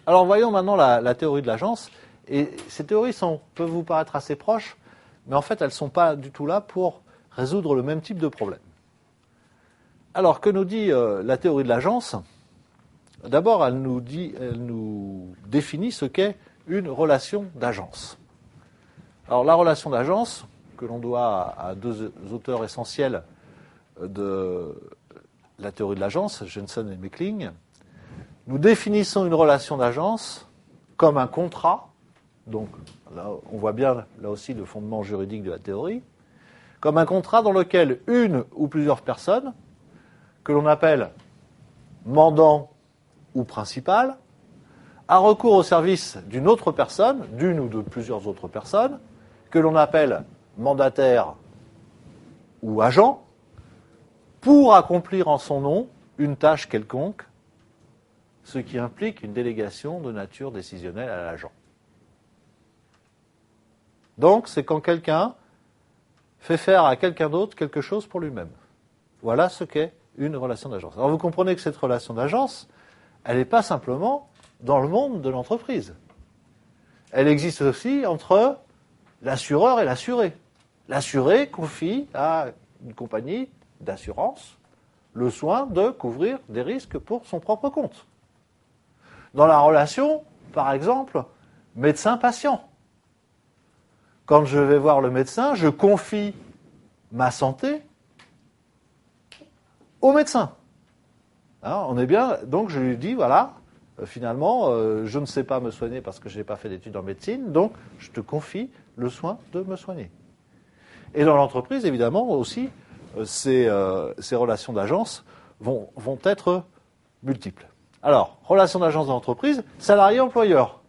Alors voyons maintenant la théorie de l'agence. Et ces théories peuvent vous paraître assez proches, mais en fait elles ne sont pas du tout là pour résoudre le même type de problème. Alors que nous dit la théorie de l'agence? D'abord, elle nous définit ce qu'est une relation d'agence. Alors la relation d'agence, que l'on doit à deux auteurs essentiels de la théorie de l'agence, Jensen et Meckling, nous définissons une relation d'agence comme un contrat, donc là on voit bien là aussi le fondement juridique de la théorie, comme un contrat dans lequel une ou plusieurs personnes, que l'on appelle mandant ou principal, a recours au service d'une autre personne, d'une ou de plusieurs autres personnes, que l'on appelle mandataire ou agent, pour accomplir en son nom une tâche quelconque, ce qui implique une délégation de nature décisionnelle à l'agent. Donc, c'est quand quelqu'un fait faire à quelqu'un d'autre quelque chose pour lui-même. Voilà ce qu'est une relation d'agence. Alors, vous comprenez que cette relation d'agence, elle n'est pas simplement dans le monde de l'entreprise. Elle existe aussi entre l'assureur et l'assuré. L'assuré confie à une compagnie d'assurance le soin de couvrir des risques pour son propre compte. Dans la relation, par exemple, médecin-patient. Quand je vais voir le médecin, je confie ma santé au médecin. Hein, on est bien, donc je lui dis, voilà, finalement, je ne sais pas me soigner parce que je n'ai pas fait d'études en médecine, donc je te confie le soin de me soigner. Et dans l'entreprise, évidemment, aussi, ces relations d'agence vont être multiples. Alors, relations d'agence d'entreprise, salarié-employeur,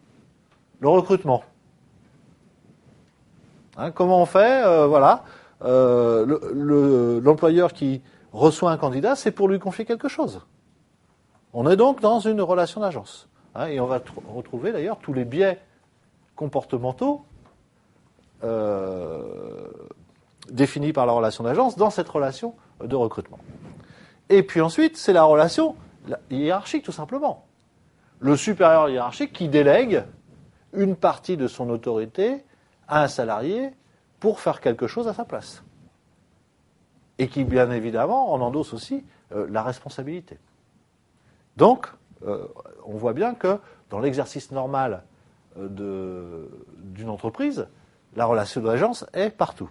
le recrutement. Hein, comment on fait voilà, l'employeur qui reçoit un candidat, c'est pour lui confier quelque chose. On est donc dans une relation d'agence. Hein, et on va retrouver d'ailleurs tous les biais comportementaux définis par la relation d'agence dans cette relation de recrutement. Et puis ensuite, c'est la relation hiérarchique, tout simplement. Le supérieur hiérarchique qui délègue une partie de son autorité à un salarié pour faire quelque chose à sa place. Et qui, bien évidemment, en endosse aussi la responsabilité. Donc, on voit bien que dans l'exercice normal d'une entreprise, la relation d'agence est partout.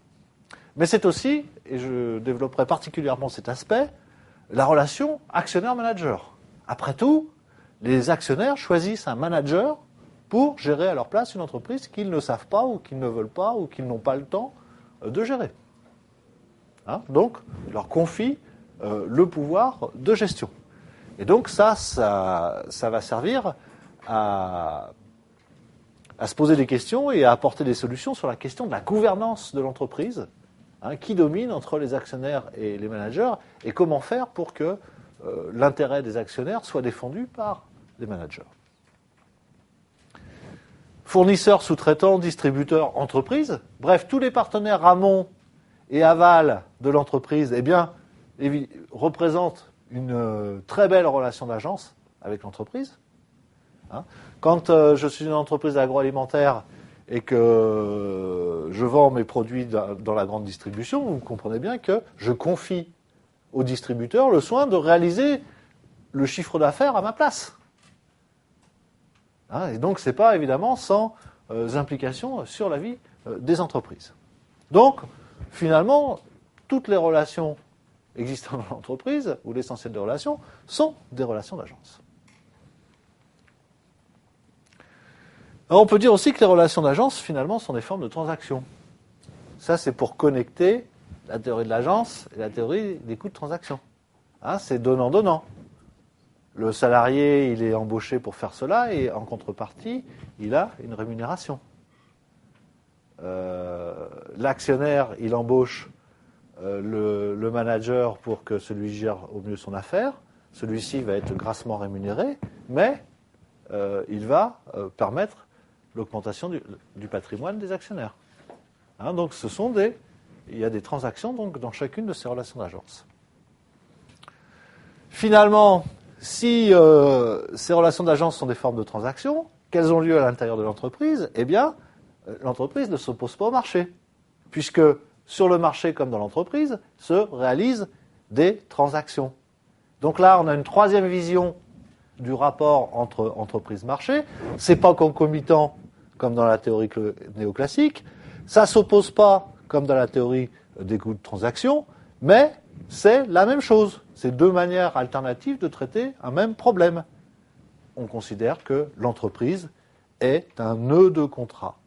Mais c'est aussi, et je développerai particulièrement cet aspect, la relation actionnaire-manager. Après tout, les actionnaires choisissent un manager pour gérer à leur place une entreprise qu'ils ne savent pas ou qu'ils ne veulent pas ou qu'ils n'ont pas le temps de gérer. Hein, donc, ils leur confient le pouvoir de gestion. Et donc ça va servir à se poser des questions et à apporter des solutions sur la question de la gouvernance de l'entreprise, hein, qui domine entre les actionnaires et les managers, et comment faire pour que l'intérêt des actionnaires soit défendu par les managers. Fournisseurs, sous-traitants, distributeurs, entreprises, bref, tous les partenaires amont et aval de l'entreprise, eh bien, représentent une très belle relation d'agence avec l'entreprise. Hein. Quand je suis une entreprise agroalimentaire et que je vends mes produits dans la grande distribution, vous comprenez bien que je confie au distributeur le soin de réaliser le chiffre d'affaires à ma place. Hein, et donc, ce n'est pas évidemment sans implications sur la vie des entreprises. Donc, finalement, toutes les relations existant dans l'entreprise, ou l'essentiel des relations, sont des relations d'agence. Alors, on peut dire aussi que les relations d'agence, finalement, sont des formes de transactions. Ça, c'est pour connecter la théorie de l'agence et la théorie des coûts de transaction. Hein, c'est donnant-donnant. Le salarié, il est embauché pour faire cela, et en contrepartie, il a une rémunération. L'actionnaire, il embauche le manager pour que celui gère au mieux son affaire. Celui-ci va être grassement rémunéré, mais il va permettre l'augmentation du patrimoine des actionnaires. Hein, donc il y a des transactions donc, dans chacune de ces relations d'agence. Finalement, si ces relations d'agence sont des formes de transaction, qu'elles ont lieu à l'intérieur de l'entreprise, eh bien, l'entreprise ne s'oppose pas au marché, puisque sur le marché comme dans l'entreprise se réalisent des transactions. Donc là, on a une troisième vision du rapport entre entreprise-marché. C'est pas concomitant comme dans la théorie néoclassique. Ça s'oppose pas comme dans la théorie des coûts de transaction, mais c'est la même chose. C'est deux manières alternatives de traiter un même problème. On considère que l'entreprise est un nœud de contrat.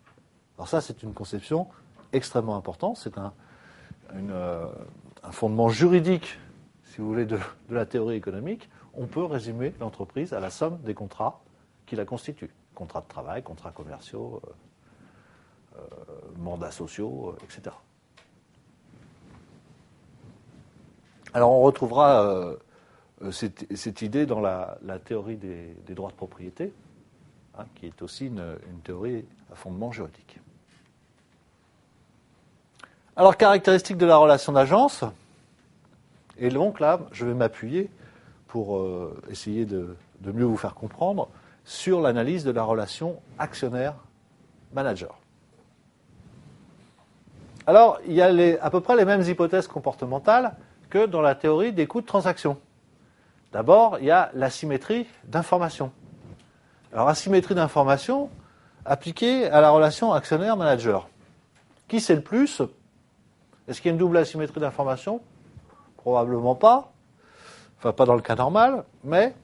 Alors ça, c'est une conception extrêmement importante. C'est un fondement juridique, si vous voulez, de la théorie économique. On peut résumer l'entreprise à la somme des contrats qui la constituent. Contrats de travail, contrats commerciaux, mandats sociaux, etc. Alors on retrouvera cette idée dans la théorie des droits de propriété, qui est aussi une théorie à fondement juridique. Alors, caractéristique de la relation d'agence, et donc là, je vais m'appuyer pour essayer de mieux vous faire comprendre sur l'analyse de la relation actionnaire-manager. Alors, il y a à peu près les mêmes hypothèses comportementales que dans la théorie des coûts de transaction. D'abord, il y a l'asymétrie d'information. Alors, asymétrie d'information appliquée à la relation actionnaire-manager. Qui c'est le plus ? Est-ce qu'il y a une double asymétrie d'information ? Probablement pas. Enfin, pas dans le cas normal, mais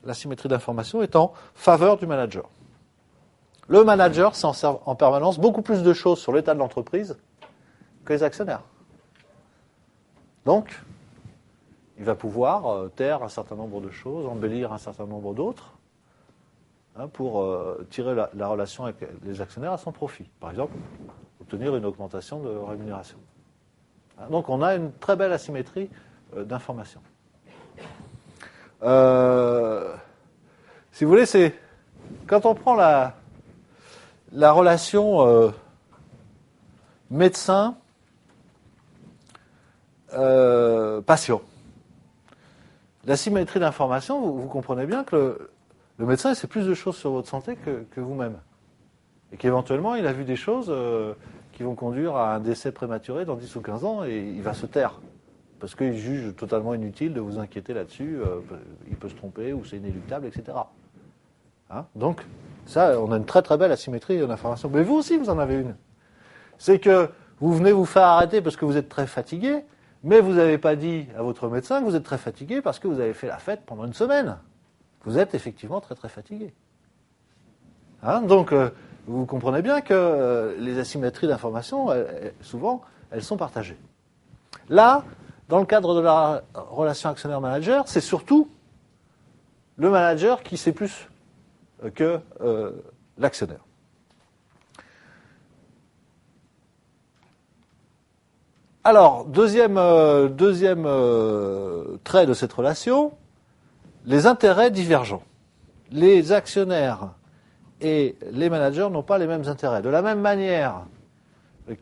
l'asymétrie d'information est en faveur du manager. Le manager sait en permanence beaucoup plus de choses sur l'état de l'entreprise que les actionnaires. Donc, il va pouvoir taire un certain nombre de choses, embellir un certain nombre d'autres, pour tirer la relation avec les actionnaires à son profit. Par exemple, obtenir une augmentation de rémunération. Donc, on a une très belle asymétrie d'information. Si vous voulez, c'est quand on prend la relation médecin-patient. L'asymétrie d'information, vous comprenez bien que le médecin sait plus de choses sur votre santé que vous-même. Et qu'éventuellement, il a vu des choses qui vont conduire à un décès prématuré dans 10 ou 15 ans et il va se taire. Parce qu'il juge totalement inutile de vous inquiéter là-dessus, il peut se tromper ou c'est inéluctable, etc. Donc, ça, on a une très très belle asymétrie d'information. Mais vous aussi, vous en avez une. C'est que vous venez vous faire arrêter parce que vous êtes très fatigué, mais vous n'avez pas dit à votre médecin que vous êtes très fatigué parce que vous avez fait la fête pendant une semaine. Vous êtes effectivement très très fatigué. Donc, vous comprenez bien que les asymétries d'information, souvent, elles sont partagées. Là, dans le cadre de la relation actionnaire-manager, c'est surtout le manager qui sait plus que l'actionnaire. Alors, deuxième trait de cette relation, les intérêts divergents. Les actionnaires et les managers n'ont pas les mêmes intérêts. De la même manière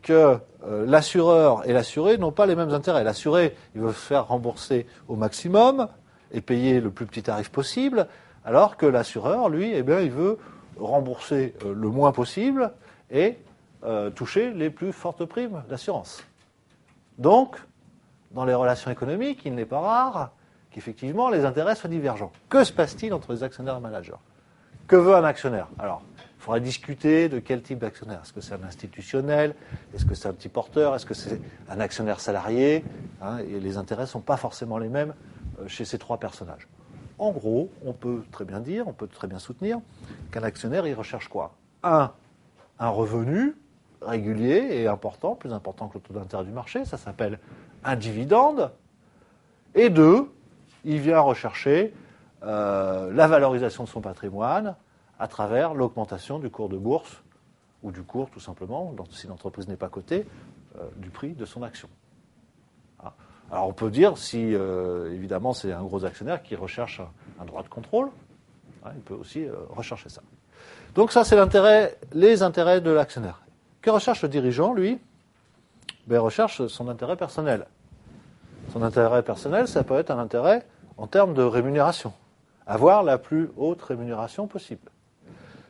que l'assureur et l'assuré n'ont pas les mêmes intérêts. L'assuré, il veut se faire rembourser au maximum et payer le plus petit tarif possible, alors que l'assureur, lui, il veut rembourser le moins possible et toucher les plus fortes primes d'assurance. Donc, dans les relations économiques, il n'est pas rare qu'effectivement les intérêts soient divergents. Que se passe-t-il entre les actionnaires et les managers ? Que veut un actionnaire ? Alors, il faudra discuter de quel type d'actionnaire. Est-ce que c'est un institutionnel ? Est-ce que c'est un petit porteur ? Est-ce que c'est un actionnaire salarié ? Et les intérêts ne sont pas forcément les mêmes chez ces trois personnages. En gros, on peut très bien dire, on peut très bien soutenir qu'un actionnaire, il recherche quoi ? Un revenu régulier et important, plus important que le taux d'intérêt du marché, ça s'appelle un dividende. Et deux, il vient rechercher la valorisation de son patrimoine à travers l'augmentation du cours de bourse, ou du cours tout simplement, si l'entreprise n'est pas cotée, du prix de son action. Alors on peut dire, si évidemment c'est un gros actionnaire qui recherche un droit de contrôle, il peut aussi rechercher ça. Donc ça c'est les intérêts de l'actionnaire. Que recherche le dirigeant, lui ? Il recherche son intérêt personnel. Son intérêt personnel, ça peut être un intérêt en termes de rémunération. avoir la plus haute rémunération possible.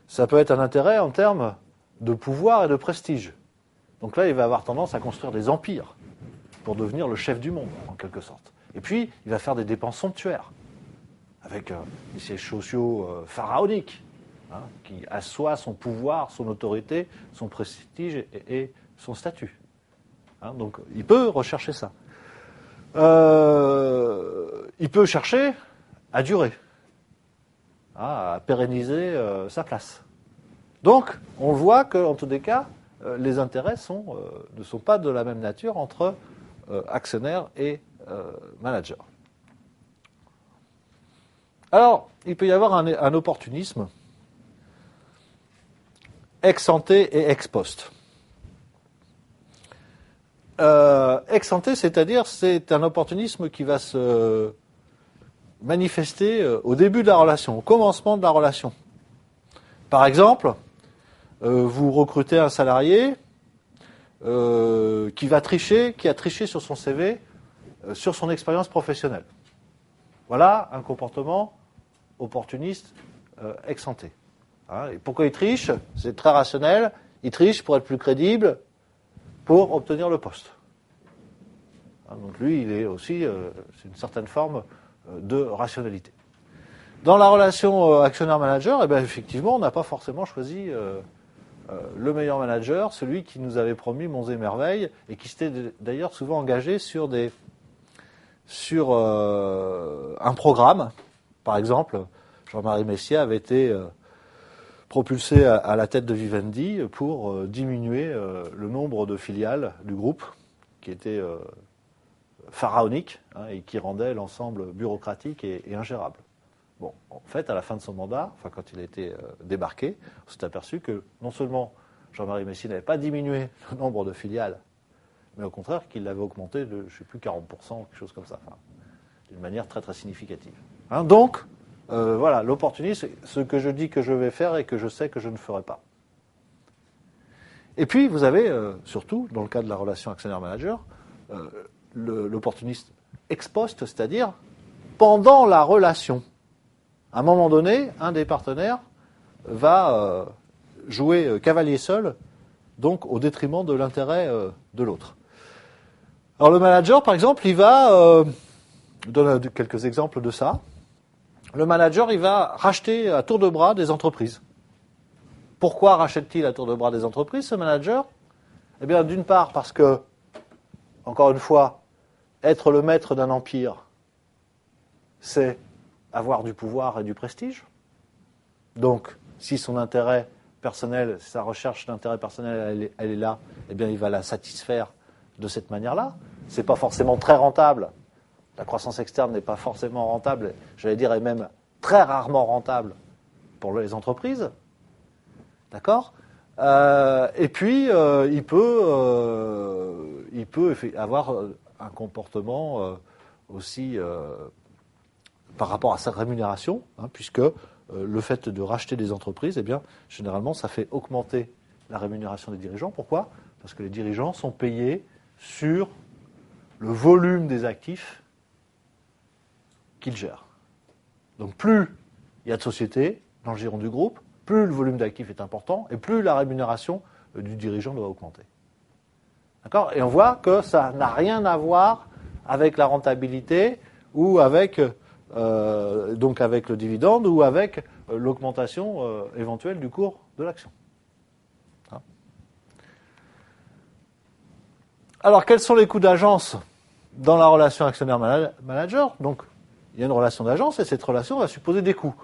Ça peut être un intérêt en termes de pouvoir et de prestige. Donc là, il va avoir tendance à construire des empires pour devenir le chef du monde, en quelque sorte. Et puis, il va faire des dépenses somptuaires, avec des sièges sociaux pharaoniques, qui assoient son pouvoir, son autorité, son prestige et son statut. Donc, il peut rechercher ça. Il peut chercher à durer, à pérenniser sa place. Donc, on voit qu'en tous les cas, les intérêts ne sont pas de la même nature entre actionnaires et managers. Alors, il peut y avoir un opportunisme ex ante et ex post. Ex ante, c'est-à-dire c'est un opportunisme qui va se manifester au début de la relation, au commencement de la relation. Par exemple, vous recrutez un salarié qui a triché sur son CV, sur son expérience professionnelle. Voilà un comportement opportuniste ex ante. Et pourquoi il triche ? C'est très rationnel. Il triche pour être plus crédible, pour obtenir le poste. Donc lui, il est aussi, c'est une certaine forme de rationalité. Dans la relation actionnaire-manager, effectivement, on n'a pas forcément choisi le meilleur manager, celui qui nous avait promis monts et merveilles, et qui s'était d'ailleurs souvent engagé sur un programme. Par exemple, Jean-Marie Messier avait été propulsé à la tête de Vivendi pour diminuer le nombre de filiales du groupe, qui était pharaonique, et qui rendait l'ensemble bureaucratique et ingérable. Bon, en fait, à la fin de son mandat, quand il a été débarqué, on s'est aperçu que non seulement Jean-Marie Messier n'avait pas diminué le nombre de filiales, mais au contraire qu'il l'avait augmenté de, je ne sais plus, 40%, quelque chose comme ça, d'une manière très très significative. Donc, voilà, l'opportunisme, c'est ce que je dis que je vais faire et que je sais que je ne ferai pas. Et puis, vous avez, surtout, dans le cas de la relation actionnaire-manager, l'opportuniste ex post, c'est-à-dire pendant la relation. À un moment donné, un des partenaires va jouer cavalier seul, donc au détriment de l'intérêt de l'autre. Alors le manager, par exemple, il va, je donne quelques exemples de ça, le manager, il va racheter à tour de bras des entreprises. Pourquoi rachète-t-il à tour de bras des entreprises, ce manager ? Eh bien, d'une part, parce que, encore une fois, être le maître d'un empire, c'est avoir du pouvoir et du prestige. Donc, si son intérêt personnel, sa recherche d'intérêt personnel, elle est là, eh bien, il va la satisfaire de cette manière-là. C'est pas forcément très rentable. La croissance externe n'est pas forcément rentable, j'allais dire, et même très rarement rentable pour les entreprises. D'accord ? Et puis, il peut avoir un comportement aussi par rapport à sa rémunération, puisque le fait de racheter des entreprises, eh bien, généralement, ça fait augmenter la rémunération des dirigeants. Pourquoi ? Parce que les dirigeants sont payés sur le volume des actifs qu'ils gèrent. Donc, plus il y a de sociétés dans le giron du groupe, plus le volume d'actifs est important et plus la rémunération du dirigeant doit augmenter. D'accord ? Et on voit que ça n'a rien à voir avec la rentabilité ou avec, donc avec le dividende ou avec l'augmentation éventuelle du cours de l'action. Alors, quels sont les coûts d'agence dans la relation actionnaire-manager ? Donc, il y a une relation d'agence et cette relation va supposer des coûts.